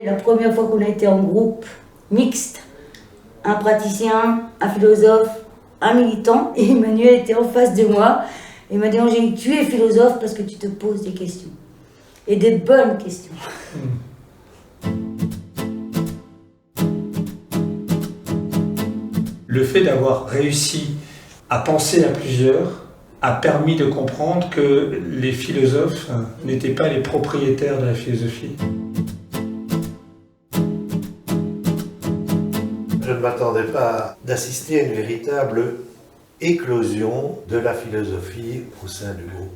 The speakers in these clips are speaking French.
La première fois qu'on a été en groupe mixte, un praticien, un philosophe, un militant, et Emmanuel était en face de moi. Il m'a dit « Angélique, tu es philosophe parce que tu te poses des questions. Et des bonnes questions. » Le fait d'avoir réussi à penser à plusieurs a permis de comprendre que les philosophes n'étaient pas les propriétaires de la philosophie. Je ne m'attendais pas d'assister à une véritable éclosion de la philosophie au sein du groupe.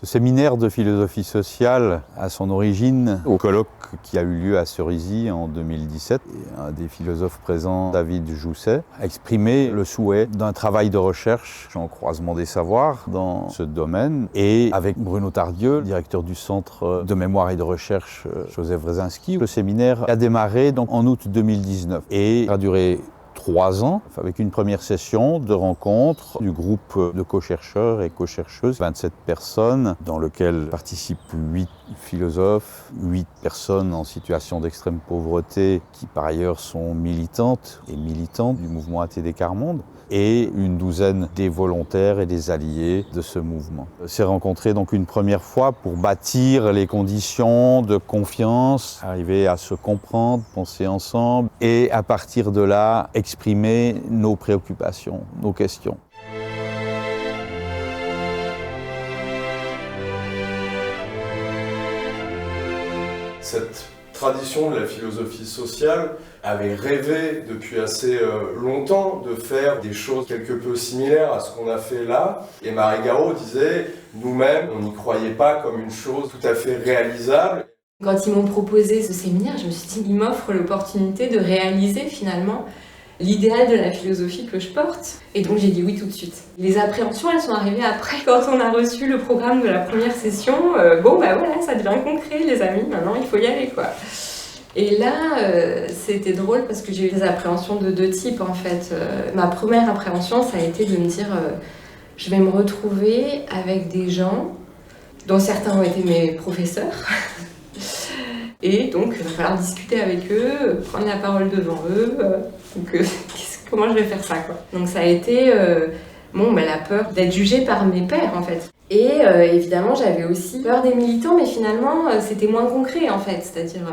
Ce séminaire de philosophie sociale a son origine au colloque qui a eu lieu à Cerisy en 2017. Et un des philosophes présents, David Jousset, a exprimé le souhait d'un travail de recherche en croisement des savoirs dans ce domaine. Et avec Bruno Tardieu, directeur du Centre de mémoire et de recherche Joseph Wrezinski, le séminaire a démarré donc en août 2019 et a duré 3 ans, avec une première session de rencontre du groupe de co-chercheurs et co-chercheuses, 27 personnes, dans lequel participent 8 philosophes, 8 personnes en situation d'extrême pauvreté, qui par ailleurs sont militantes et militants du mouvement ATD Quart Monde, et une douzaine des volontaires et des alliés de ce mouvement. On s'est rencontrés donc une première fois pour bâtir les conditions de confiance, arriver à se comprendre, penser ensemble, et à partir de là, exprimer nos préoccupations, nos questions. Cette tradition de la philosophie sociale avait rêvé depuis assez longtemps de faire des choses quelque peu similaires à ce qu'on a fait là. Et Marie Garot disait, nous-mêmes, on n'y croyait pas comme une chose tout à fait réalisable. Quand ils m'ont proposé ce séminaire, je me suis dit, ils m'offrent l'opportunité de réaliser finalement l'idéal de la philosophie que je porte. Et donc j'ai dit oui tout de suite. Les appréhensions, elles sont arrivées après, quand on a reçu le programme de la première session. Bon bah voilà, ça devient concret les amis, maintenant il faut y aller quoi. Et là, c'était drôle parce que j'ai eu des appréhensions de 2 types en fait. Ma première appréhension, ça a été de me dire je vais me retrouver avec des gens dont certains ont été mes professeurs. Et donc, il va falloir discuter avec eux, prendre la parole devant eux. Comment je vais faire ça quoi. Donc ça a été la peur d'être jugée par mes pairs en fait. Et évidemment, j'avais aussi peur des militants, mais finalement, c'était moins concret en fait. C'est-à-dire,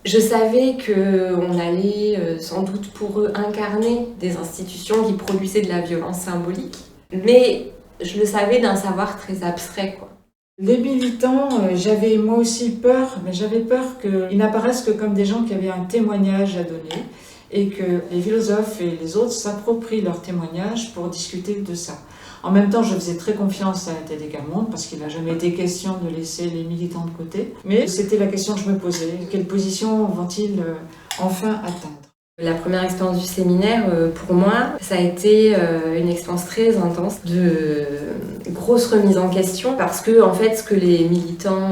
je savais qu'on allait sans doute pour eux incarner des institutions qui produisaient de la violence symbolique, mais je le savais d'un savoir très abstrait quoi. Les militants, j'avais moi aussi peur, mais j'avais peur qu'ils n'apparaissent que comme des gens qui avaient un témoignage à donner et que les philosophes et les autres s'approprient leur témoignage pour discuter de ça. En même temps, je faisais très confiance à ATD Quart Monde parce qu'il n'a jamais été question de laisser les militants de côté. Mais c'était la question que je me posais. Quelle position vont-ils enfin atteindre ? La première expérience du séminaire, pour moi, ça a été une expérience très intense de grosse remise en question parce que, en fait, ce que les militants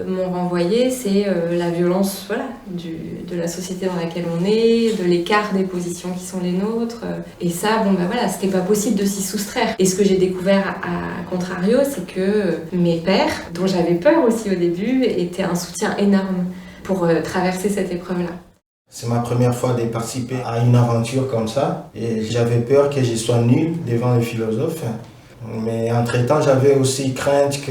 m'ont renvoyé, c'est la violence de la société dans laquelle on est, de l'écart des positions qui sont les nôtres. Et ça, c'était pas possible de s'y soustraire. Et ce que j'ai découvert à contrario, c'est que mes pairs, dont j'avais peur aussi au début, étaient un soutien énorme pour traverser cette épreuve-là. C'est ma première fois de participer à une aventure comme ça et j'avais peur que je sois nul devant les philosophes. Mais entre-temps, j'avais aussi crainte que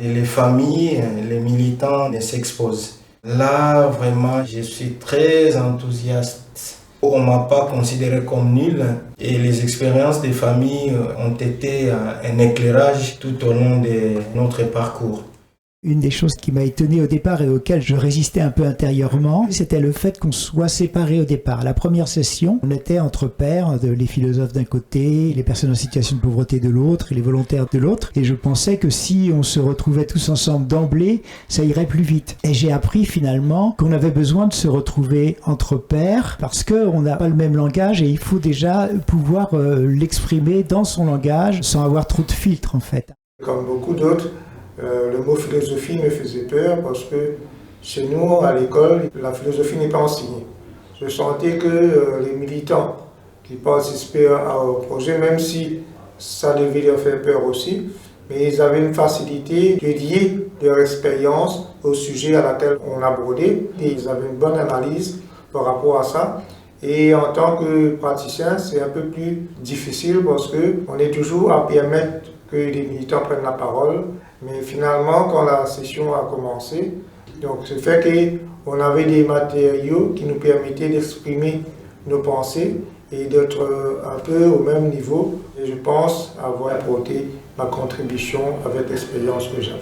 les familles, les militants ne s'exposent. Là, vraiment, je suis très enthousiaste. On ne m'a pas considéré comme nul et les expériences des familles ont été un éclairage tout au long de notre parcours. Une des choses qui m'a étonné au départ et auquel je résistais un peu intérieurement, c'était le fait qu'on soit séparés au départ. La première session, on était entre pairs, les philosophes d'un côté, les personnes en situation de pauvreté de l'autre et les volontaires de l'autre. Et je pensais que si on se retrouvait tous ensemble d'emblée, ça irait plus vite. Et j'ai appris finalement qu'on avait besoin de se retrouver entre pairs parce qu'on n'a pas le même langage et il faut déjà pouvoir l'exprimer dans son langage sans avoir trop de filtres en fait. Comme beaucoup d'autres, Le mot philosophie me faisait peur parce que chez nous, à l'école, la philosophie n'est pas enseignée. Je sentais que les militants qui participaient au projet, même si ça devait leur faire peur aussi, mais ils avaient une facilité de lier leur expérience au sujet à laquelle on abordait. Et ils avaient une bonne analyse par rapport à ça. Et en tant que praticien, c'est un peu plus difficile parce qu'on est toujours à permettre que les militants prennent la parole. Mais finalement, quand la session a commencé, donc ce fait qu'on avait des matériaux qui nous permettaient d'exprimer nos pensées et d'être un peu au même niveau. Et je pense avoir apporté ma contribution avec l'expérience que j'avais.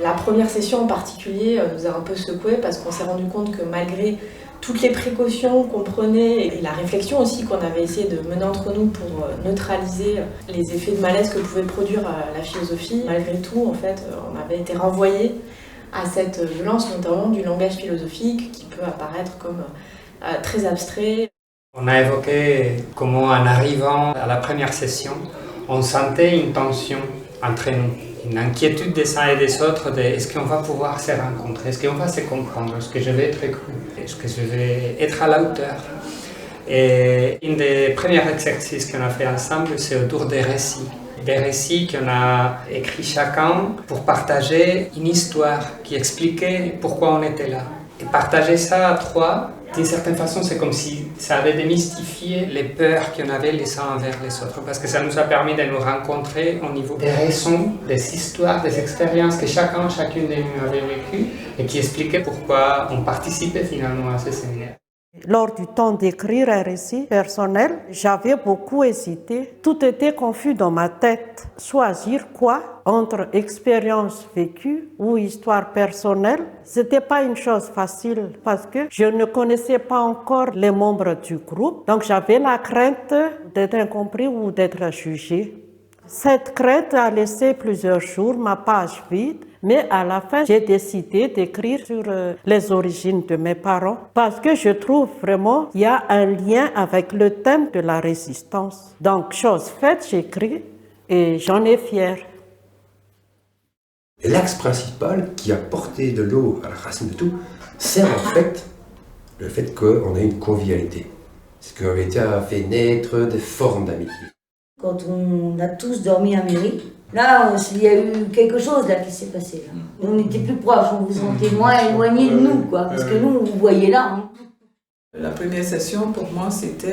La première session en particulier nous a un peu secoué parce qu'on s'est rendu compte que malgré toutes les précautions qu'on prenait et la réflexion aussi qu'on avait essayé de mener entre nous pour neutraliser les effets de malaise que pouvait produire la philosophie, malgré tout, en fait, on avait été renvoyé à cette violence, notamment du langage philosophique qui peut apparaître comme très abstrait. On a évoqué comment, en arrivant à la première session, on sentait une tension entre nous. Une inquiétude des uns et des autres de est-ce qu'on va pouvoir se rencontrer, est-ce qu'on va se comprendre, est-ce que je vais être écouté, est-ce que je vais être à la hauteur. Et un des premiers exercices qu'on a fait ensemble, c'est autour des récits. Des récits qu'on a écrits chacun pour partager une histoire qui expliquait pourquoi on était là. Et partager ça à trois, d'une certaine façon, c'est comme si ça avait démystifié les peurs qu'on avait les uns envers les autres, parce que ça nous a permis de nous rencontrer au niveau des raisons, des histoires, des expériences que chacune de nous avait vécues et qui expliquaient pourquoi on participait finalement à ce séminaire. Lors du temps d'écrire un récit personnel, j'avais beaucoup hésité. Tout était confus dans ma tête. Choisir quoi entre expérience vécue ou histoire personnelle, c'était pas une chose facile parce que je ne connaissais pas encore les membres du groupe. Donc j'avais la crainte d'être incompris ou d'être jugé. Cette crainte a laissé plusieurs jours ma page vide, mais à la fin, j'ai décidé d'écrire sur les origines de mes parents parce que je trouve vraiment qu'il y a un lien avec le thème de la résistance. Donc, chose faite, j'écris et j'en ai fière. L'axe principal qui a porté de l'eau à la racine de tout, c'est en fait le fait qu'on a une convivialité. Ce qui avait été fait naître des formes d'amitié. Quand on a tous dormi à mairie, là, il y a eu quelque chose là qui s'est passé. Là. On était plus proches, on vous sentait moins éloignés de nous, quoi, parce que nous, on vous voyait là. Hein. La première session, pour moi, c'était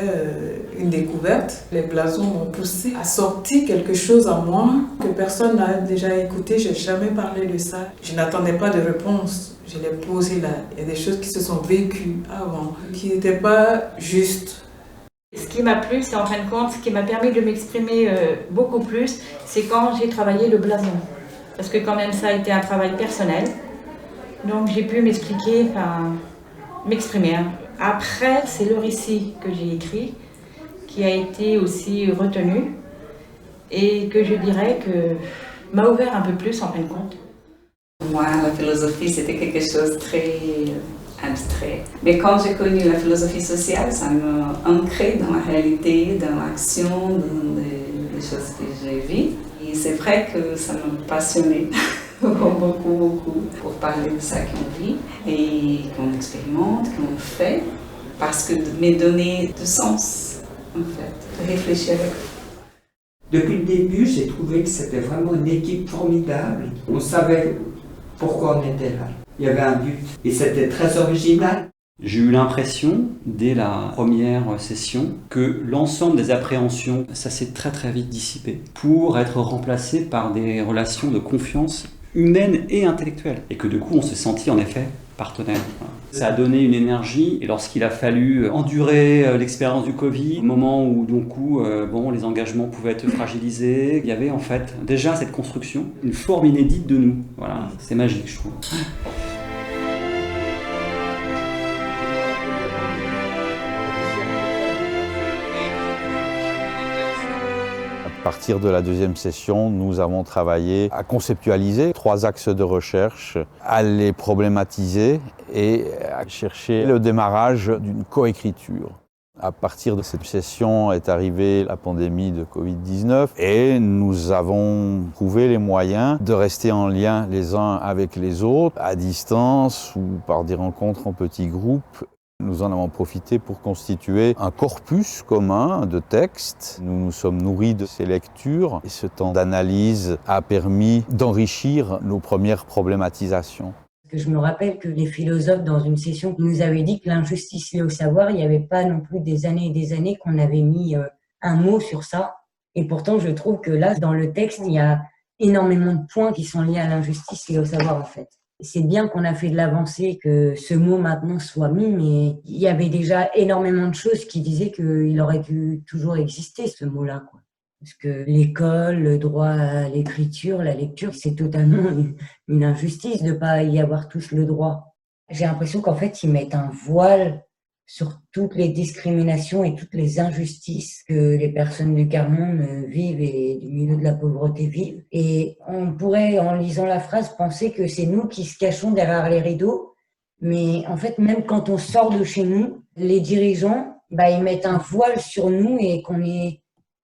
une découverte. Les blasons m'ont poussé à sortir quelque chose en moi que personne n'a déjà écouté. Je n'ai jamais parlé de ça. Je n'attendais pas de réponse. Je l'ai posé là. Il y a des choses qui se sont vécues avant, qui n'étaient pas justes. Ce qui m'a plu, c'est en fin de compte, ce qui m'a permis de m'exprimer beaucoup plus, c'est quand j'ai travaillé le blason. Parce que quand même ça a été un travail personnel. Donc j'ai pu m'expliquer, m'exprimer. Après, c'est le récit que j'ai écrit, qui a été aussi retenu, et que je dirais que m'a ouvert un peu plus en fin de compte. Moi, la philosophie, c'était quelque chose de très abstrait. Mais quand j'ai connu la philosophie sociale, ça m'a ancré dans la réalité, dans l'action, dans les choses que j'ai vues. Et c'est vrai que ça m'a passionné beaucoup pour parler de ça qu'on vit et qu'on expérimente, qu'on fait, parce que de me donner de sens, en fait, de réfléchir avec. Depuis le début, j'ai trouvé que c'était vraiment une équipe formidable. On savait pourquoi on était là. Il y avait un but et c'était très original. J'ai eu l'impression, dès la première session, que l'ensemble des appréhensions, ça s'est très vite dissipé pour être remplacé par des relations de confiance humaine et intellectuelle. Et que du coup, on s'est senti en effet partenaire. Ça a donné une énergie et lorsqu'il a fallu endurer l'expérience du Covid, au moment où les engagements pouvaient être fragilisés, il y avait en fait déjà cette construction, une forme inédite de nous. Voilà, c'est magique, je trouve. À partir de la deuxième session, nous avons travaillé à conceptualiser 3 axes de recherche, à les problématiser et à chercher le démarrage d'une coécriture. À partir de cette session est arrivée la pandémie de Covid-19 et nous avons trouvé les moyens de rester en lien les uns avec les autres, à distance ou par des rencontres en petits groupes. Nous en avons profité pour constituer un corpus commun de textes. Nous nous sommes nourris de ces lectures et ce temps d'analyse a permis d'enrichir nos premières problématisations. Je me rappelle que les philosophes, dans une session, nous avaient dit que l'injustice liée au savoir, il n'y avait pas non plus des années et des années qu'on avait mis un mot sur ça. Et pourtant, je trouve que là, dans le texte, il y a énormément de points qui sont liés à l'injustice liée au savoir, en fait. C'est bien qu'on a fait de l'avancée, que ce mot maintenant soit mis, mais il y avait déjà énormément de choses qui disaient qu'il aurait dû toujours exister, ce mot-là, quoi. Parce que l'école, le droit à l'écriture, la lecture, c'est totalement une injustice de ne pas y avoir tous le droit. J'ai l'impression qu'en fait, ils mettent un voile sur toutes les discriminations et toutes les injustices que les personnes du quart-monde vivent et du milieu de la pauvreté vivent. Et on pourrait, en lisant la phrase, penser que c'est nous qui se cachons derrière les rideaux. Mais en fait, même quand on sort de chez nous, les dirigeants, ils mettent un voile sur nous et qu'on est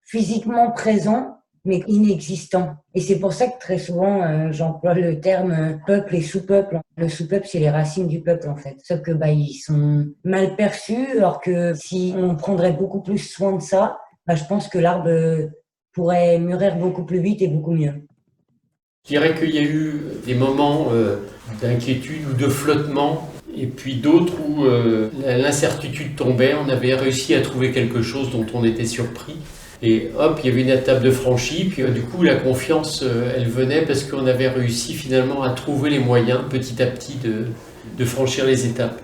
physiquement présent, mais inexistant. Et c'est pour ça que très souvent, j'emploie le terme peuple et sous-peuple. Le sous-peuple, c'est les racines du peuple, en fait. Sauf que ils sont mal perçus, alors que si on prendrait beaucoup plus soin de ça, je pense que l'arbre pourrait mûrir beaucoup plus vite et beaucoup mieux. Je dirais qu'il y a eu des moments d'inquiétude ou de flottement, et puis d'autres où l'incertitude tombait. On avait réussi à trouver quelque chose dont on était surpris. Et hop, il y avait une étape de franchie, puis du coup la confiance, elle venait parce qu'on avait réussi finalement à trouver les moyens petit à petit de franchir les étapes.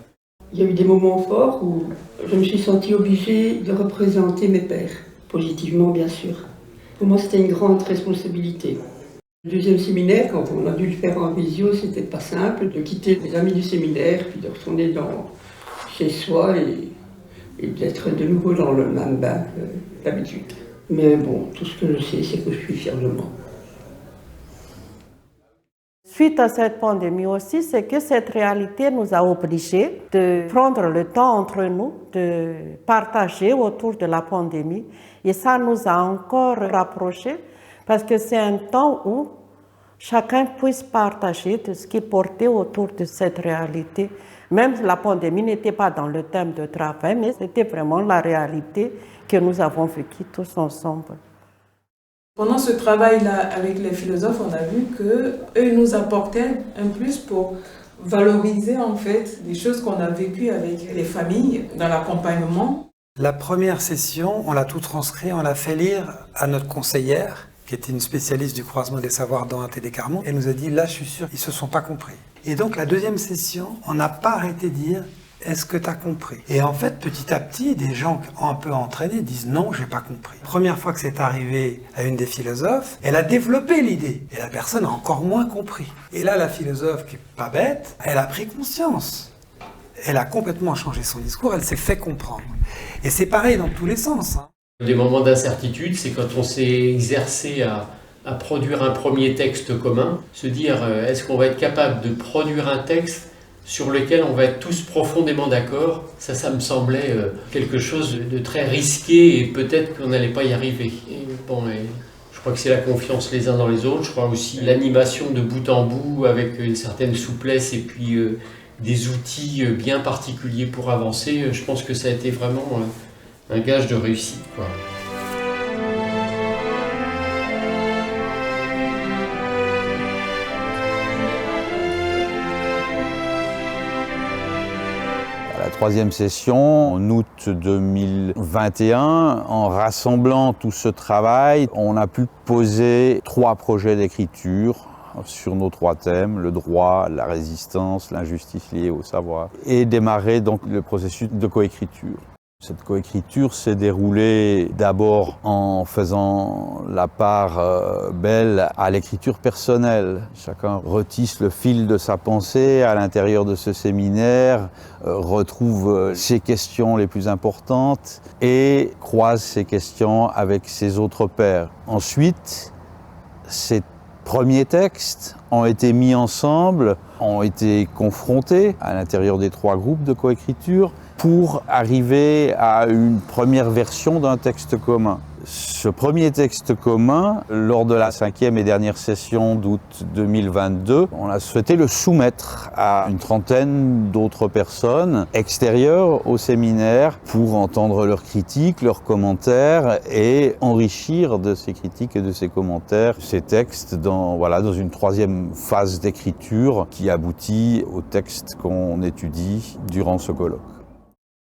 Il y a eu des moments forts où je me suis sentie obligée de représenter mes pairs, positivement bien sûr. Pour moi c'était une grande responsabilité. Le deuxième séminaire, quand on a dû le faire en visio, c'était pas simple de quitter les amis du séminaire, puis de retourner chez soi et d'être de nouveau dans le même bain que d'habitude. Mais bon, tout ce que je sais, c'est que je suis fière de moi. Suite à cette pandémie aussi, c'est que cette réalité nous a obligés de prendre le temps entre nous, de partager autour de la pandémie. Et ça nous a encore rapprochés parce que c'est un temps où chacun puisse partager de ce qui portait autour de cette réalité. Même la pandémie n'était pas dans le thème de travail, mais c'était vraiment la réalité que nous avons vécue tous ensemble. Pendant ce travail-là avec les philosophes, on a vu qu'eux nous apportaient un plus pour valoriser en fait des choses qu'on a vécues avec les familles dans l'accompagnement. La première session, on l'a tout transcrit, on l'a fait lire à notre conseillère, qui était une spécialiste du croisement des savoirs dans ATD Carmont, et nous a dit, là je suis sûr, ils ne se sont pas compris. Et donc la deuxième session, on n'a pas arrêté de dire, est-ce que tu as compris? Et en fait, petit à petit, des gens un peu entraînés disent, non, j'ai pas compris. La première fois que c'est arrivé à une des philosophes, elle a développé l'idée, et la personne a encore moins compris. Et là, la philosophe, qui est pas bête, elle a pris conscience. Elle a complètement changé son discours, elle s'est fait comprendre. Et c'est pareil dans tous les sens. Des moments d'incertitude, c'est quand on s'est exercé à produire un premier texte commun, se dire est-ce qu'on va être capable de produire un texte sur lequel on va être tous profondément d'accord. Ça me semblait quelque chose de très risqué et peut-être qu'on n'allait pas y arriver. Je crois que c'est la confiance les uns dans les autres, je crois aussi l'animation de bout en bout avec une certaine souplesse et puis des outils bien particuliers pour avancer. Je pense que ça a été vraiment un gage de réussite, quoi. La troisième session, en août 2021, en rassemblant tout ce travail, on a pu poser 3 projets d'écriture sur nos 3 thèmes, le droit, la résistance, l'injustice liée au savoir, et démarrer donc le processus de coécriture. Cette coécriture s'est déroulée d'abord en faisant la part belle à l'écriture personnelle. Chacun retisse le fil de sa pensée à l'intérieur de ce séminaire, retrouve ses questions les plus importantes et croise ces questions avec ses autres pairs. Ensuite, ces premiers textes ont été mis ensemble, ont été confrontés à l'intérieur des 3 groupes de coécriture pour arriver à une première version d'un texte commun. Ce premier texte commun, lors de la 5e et dernière session d'août 2022, on a souhaité le soumettre à une trentaine d'autres personnes extérieures au séminaire pour entendre leurs critiques, leurs commentaires et enrichir de ces critiques et de ces commentaires ces textes dans une 3e phase d'écriture qui aboutit au texte qu'on étudie durant ce colloque.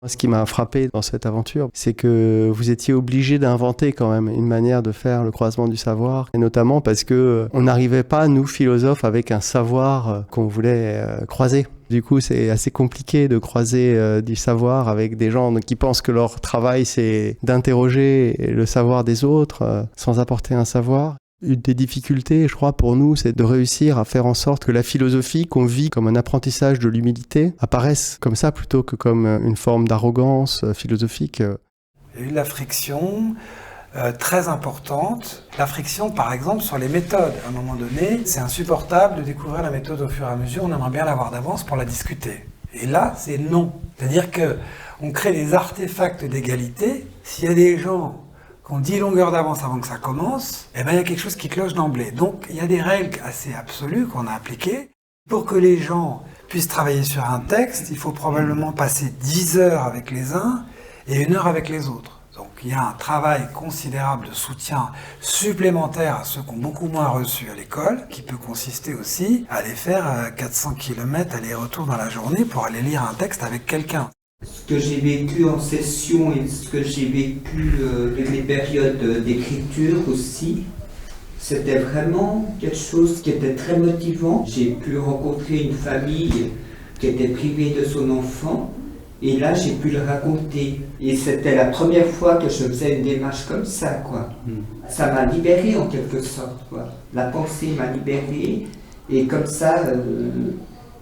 Ce qui m'a frappé dans cette aventure, c'est que vous étiez obligé d'inventer quand même une manière de faire le croisement du savoir, et notamment parce que on n'arrivait pas, nous philosophes, avec un savoir qu'on voulait croiser. Du coup, c'est assez compliqué de croiser du savoir avec des gens qui pensent que leur travail, c'est d'interroger le savoir des autres sans apporter un savoir. Une des difficultés, je crois, pour nous, c'est de réussir à faire en sorte que la philosophie qu'on vit comme un apprentissage de l'humilité apparaisse comme ça plutôt que comme une forme d'arrogance philosophique. Il y a eu la friction très importante. La friction, par exemple, sur les méthodes. À un moment donné, c'est insupportable de découvrir la méthode au fur et à mesure. On aimerait bien l'avoir d'avance pour la discuter. Et là, c'est non. C'est-à-dire qu'on crée des artefacts d'égalité. S'il y a des gens qu'on dit longueur d'avance avant que ça commence, il y a quelque chose qui cloche d'emblée. Donc, il y a des règles assez absolues qu'on a appliquées. Pour que les gens puissent travailler sur un texte, il faut probablement passer 10 heures avec les uns et 1 heure avec les autres. Donc, il y a un travail considérable de soutien supplémentaire à ceux qui ont beaucoup moins reçu à l'école, qui peut consister aussi à aller faire 400 km aller-retour dans la journée pour aller lire un texte avec quelqu'un. Ce que j'ai vécu en session et ce que j'ai vécu de mes périodes d'écriture aussi, c'était vraiment quelque chose qui était très motivant. J'ai pu rencontrer une famille qui était privée de son enfant et là j'ai pu le raconter. Et c'était la première fois que je faisais une démarche comme ça, quoi. Ça m'a libérée en quelque sorte, quoi. La pensée m'a libérée et comme ça,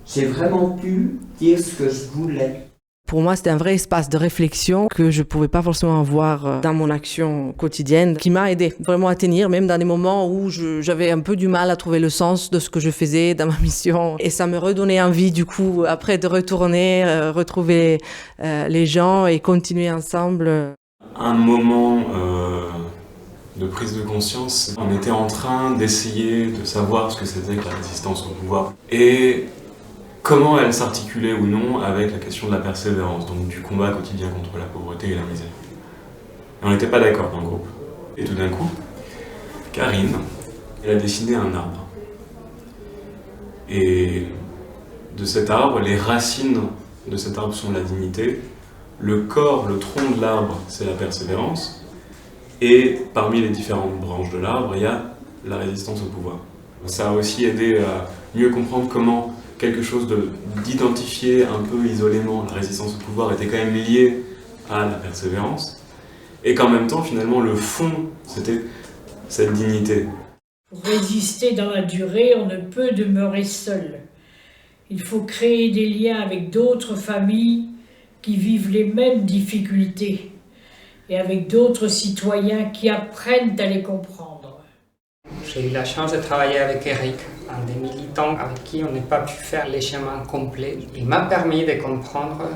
j'ai vraiment pu dire ce que je voulais. Pour moi, c'était un vrai espace de réflexion que je ne pouvais pas forcément avoir dans mon action quotidienne, qui m'a aidé vraiment à tenir, même dans des moments où j'avais un peu du mal à trouver le sens de ce que je faisais dans ma mission. Et ça me redonnait envie, du coup, après de retourner, retrouver les gens et continuer ensemble. Un moment de prise de conscience, on était en train d'essayer de savoir ce que c'était que la résistance au pouvoir. Et comment elle s'articulait ou non avec la question de la persévérance, donc du combat quotidien contre la pauvreté et la misère. Et on n'était pas d'accord dans le groupe. Et tout d'un coup, Karine, elle a dessiné un arbre. Et de cet arbre, les racines de cet arbre sont la dignité, le corps, le tronc de l'arbre, c'est la persévérance, et parmi les différentes branches de l'arbre, il y a la résistance au pouvoir. Ça a aussi aidé à mieux comprendre comment quelque chose d'identifié un peu isolément, la résistance au pouvoir était quand même liée à la persévérance, et qu'en même temps, finalement, le fond, c'était cette dignité. Pour résister dans la durée, on ne peut demeurer seul. Il faut créer des liens avec d'autres familles qui vivent les mêmes difficultés, et avec d'autres citoyens qui apprennent à les comprendre. J'ai eu la chance de travailler avec Eric, un des militants avec qui on n'a pas pu faire les chemins complets. Il m'a permis de comprendre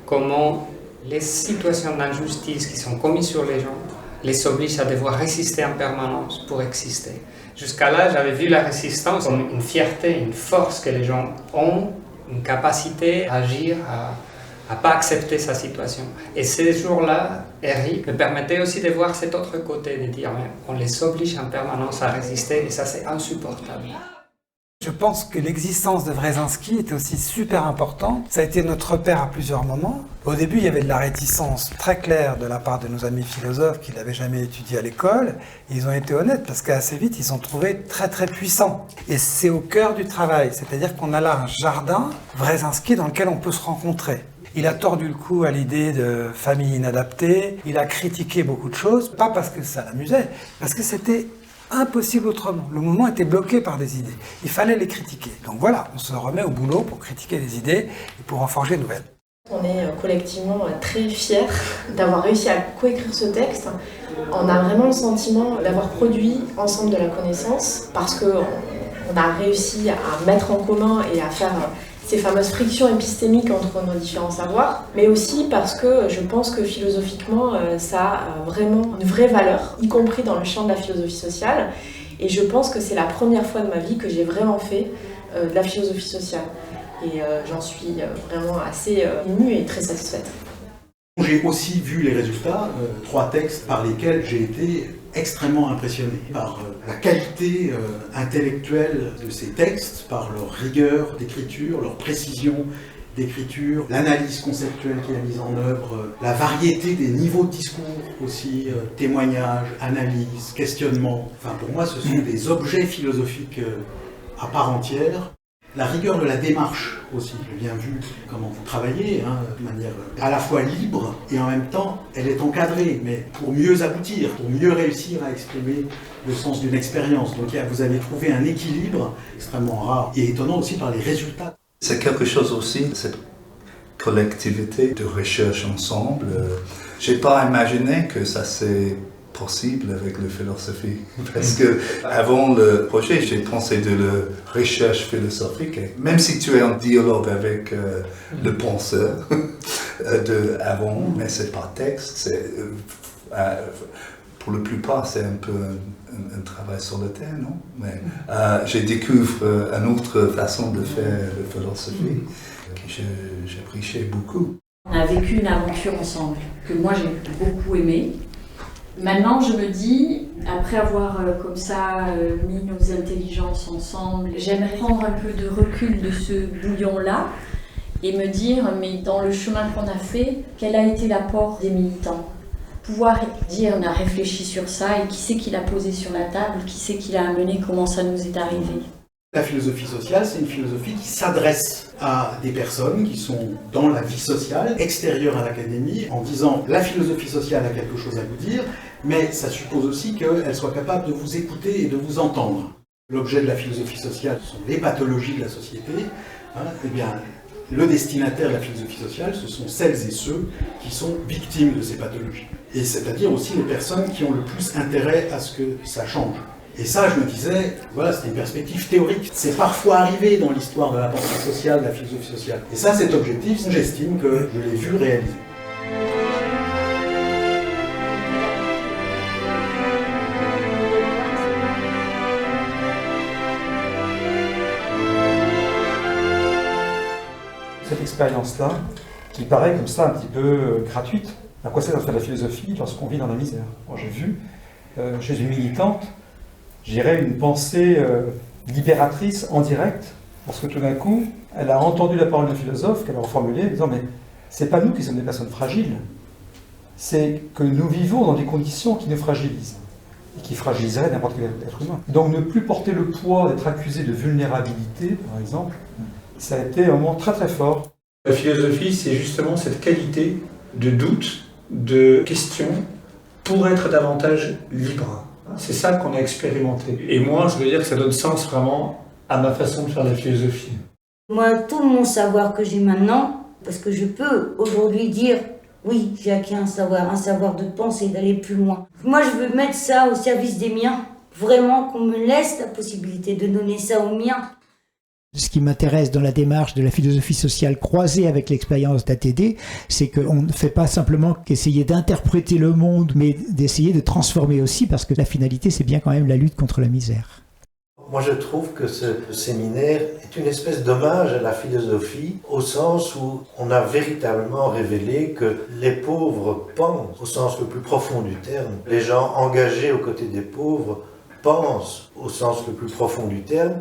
comment les situations d'injustice qui sont commises sur les gens les obligent à devoir résister en permanence pour exister. Jusqu'à là, j'avais vu la résistance comme une fierté, une force que les gens ont, une capacité à agir, à ne pas accepter sa situation. Et ces jours-là, Eric me permettait aussi de voir cet autre côté, de dire on les oblige en permanence à résister et ça c'est insupportable. Je pense que l'existence de Wresinski était aussi super importante. Ça a été notre repère à plusieurs moments. Au début, il y avait de la réticence très claire de la part de nos amis philosophes qui n'avaient jamais étudié à l'école. Ils ont été honnêtes parce qu'assez vite, ils ont trouvé très très puissant. Et c'est au cœur du travail, c'est-à-dire qu'on a là un jardin Wresinski dans lequel on peut se rencontrer. Il a tordu le cou à l'idée de famille inadaptée, il a critiqué beaucoup de choses, pas parce que ça l'amusait, parce que c'était impossible autrement. Le mouvement était bloqué par des idées. Il fallait les critiquer. Donc voilà, on se remet au boulot pour critiquer les idées et pour en forger de nouvelles. On est collectivement très fiers d'avoir réussi à coécrire ce texte. On a vraiment le sentiment d'avoir produit ensemble de la connaissance parce qu'on a réussi à mettre en commun et à faire ces fameuses frictions épistémiques entre nos différents savoirs, mais aussi parce que je pense que philosophiquement, ça a vraiment une vraie valeur, y compris dans le champ de la philosophie sociale. Et je pense que c'est la première fois de ma vie que j'ai vraiment fait de la philosophie sociale. Et j'en suis vraiment assez émue et très satisfaite. J'ai aussi vu les résultats, 3 textes par lesquels j'ai été extrêmement impressionné par la qualité intellectuelle de ces textes, par leur rigueur d'écriture, leur précision d'écriture, l'analyse conceptuelle qui est mise en œuvre, la variété des niveaux de discours aussi, témoignages, analyse, questionnement. Enfin, pour moi, ce sont des objets philosophiques à part entière. La rigueur de la démarche aussi, j'ai bien vu comment vous travaillez, de manière à la fois libre et en même temps elle est encadrée, mais pour mieux aboutir, pour mieux réussir à exprimer le sens d'une expérience. Donc vous avez trouvé un équilibre extrêmement rare et étonnant aussi par les résultats. C'est quelque chose aussi, cette collectivité de recherche ensemble. J'ai pas imaginé que ça c'est possible avec la philosophie. Parce que avant le projet, j'ai pensé de la recherche philosophique. Et même si tu es en dialogue avec le penseur de avant, mais c'est pas texte, pour la plupart, c'est un peu un travail solitaire, non? Mais j'ai découvert une autre façon de faire la philosophie que j'apprécie beaucoup. On a vécu une aventure ensemble que moi j'ai beaucoup aimée. Maintenant, je me dis, après avoir comme ça mis nos intelligences ensemble, j'aimerais prendre un peu de recul de ce bouillon-là et me dire, mais dans le chemin qu'on a fait, quel a été l'apport des militants? Pouvoir dire, on a réfléchi sur ça et qui c'est qui l'a posé sur la table, qui c'est qui l'a amené, comment ça nous est arrivé. La philosophie sociale, c'est une philosophie qui s'adresse à des personnes qui sont dans la vie sociale, extérieures à l'académie, en disant la philosophie sociale a quelque chose à vous dire, mais ça suppose aussi qu'elle soit capable de vous écouter et de vous entendre. L'objet de la philosophie sociale sont les pathologies de la société. Eh bien, le destinataire de la philosophie sociale, ce sont celles et ceux qui sont victimes de ces pathologies. Et c'est-à-dire aussi les personnes qui ont le plus intérêt à ce que ça change. Et ça, je me disais, voilà, c'était une perspective théorique. C'est parfois arrivé dans l'histoire de la pensée sociale, de la philosophie sociale. Et ça, cet objectif, j'estime que je l'ai vu réaliser. Cette expérience-là, qui paraît comme ça un petit peu gratuite, à quoi sert de faire de la philosophie lorsqu'on vit dans la misère? Moi, j'ai vu, chez une militante, j'irais une pensée libératrice en direct, parce que tout d'un coup, elle a entendu la parole d'un philosophe qu'elle a reformulée en disant « mais c'est pas nous qui sommes des personnes fragiles, c'est que nous vivons dans des conditions qui nous fragilisent, et qui fragiliseraient n'importe quel être humain. » Donc ne plus porter le poids d'être accusé de vulnérabilité, par exemple, ça a été un moment très très fort. La philosophie, c'est justement cette qualité de doute, de question, pour être davantage libre. C'est ça qu'on a expérimenté. Et moi, je veux dire que ça donne sens vraiment à ma façon de faire la philosophie. Moi, tout mon savoir que j'ai maintenant, parce que je peux aujourd'hui dire, oui, j'ai acquis un savoir de penser, d'aller plus loin. Moi, je veux mettre ça au service des miens. Vraiment qu'on me laisse la possibilité de donner ça aux miens. Ce qui m'intéresse dans la démarche de la philosophie sociale croisée avec l'expérience d'ATD, c'est qu'on ne fait pas simplement qu'essayer d'interpréter le monde, mais d'essayer de transformer aussi, parce que la finalité, c'est bien quand même la lutte contre la misère. Moi, je trouve que ce séminaire est une espèce d'hommage à la philosophie, au sens où on a véritablement révélé que les pauvres pensent, au sens le plus profond du terme. Les gens engagés aux côtés des pauvres pensent, au sens le plus profond du terme,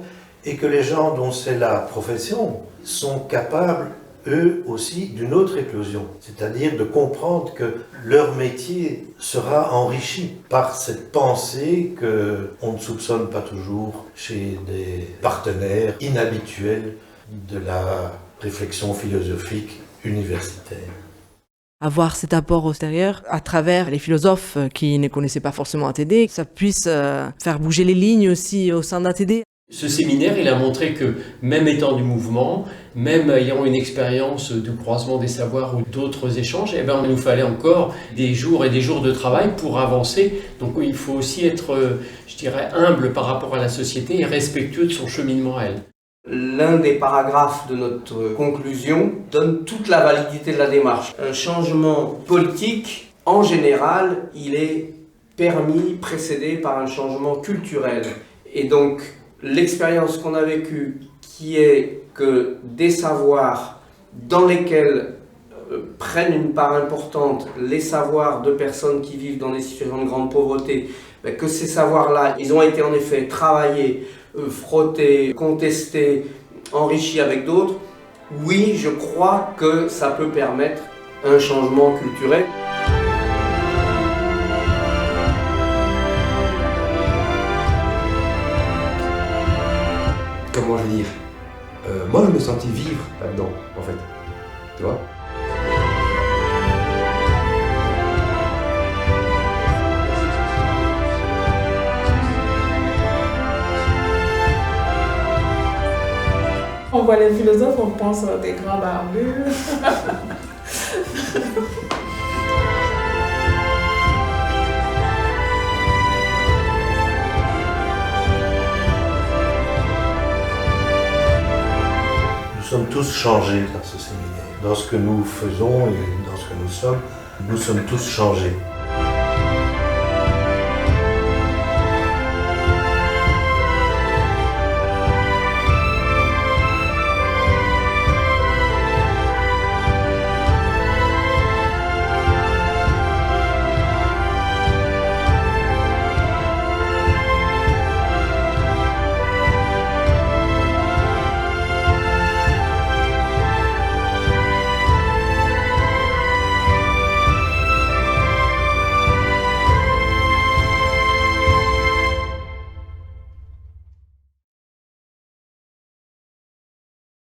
et que les gens dont c'est la profession sont capables, eux aussi, d'une autre éclosion. C'est-à-dire de comprendre que leur métier sera enrichi par cette pensée qu'on ne soupçonne pas toujours chez des partenaires inhabituels de la réflexion philosophique universitaire. Avoir cet apport extérieur à travers les philosophes qui ne connaissaient pas forcément ATD, que ça puisse faire bouger les lignes aussi au sein d'ATD. Ce séminaire, il a montré que même étant du mouvement, même ayant une expérience du croisement des savoirs ou d'autres échanges, il nous fallait encore des jours et des jours de travail pour avancer. Donc il faut aussi être, je dirais, humble par rapport à la société et respectueux de son cheminement à elle. L'un des paragraphes de notre conclusion donne toute la validité de la démarche. Un changement politique, en général, il est permis, précédé par un changement culturel. Et donc, l'expérience qu'on a vécue, qui est que des savoirs dans lesquels prennent une part importante les savoirs de personnes qui vivent dans des situations de grande pauvreté, que ces savoirs-là, ils ont été en effet travaillés, frottés, contestés, enrichis avec d'autres, oui, je crois que ça peut permettre un changement culturel. Comment je veux dire, moi je me sentis vivre là-dedans, en fait, tu vois. On voit les philosophes, on pense à des grands barbus. Nous sommes tous changés dans ce séminaire. Dans ce que nous faisons et dans ce que nous sommes tous changés.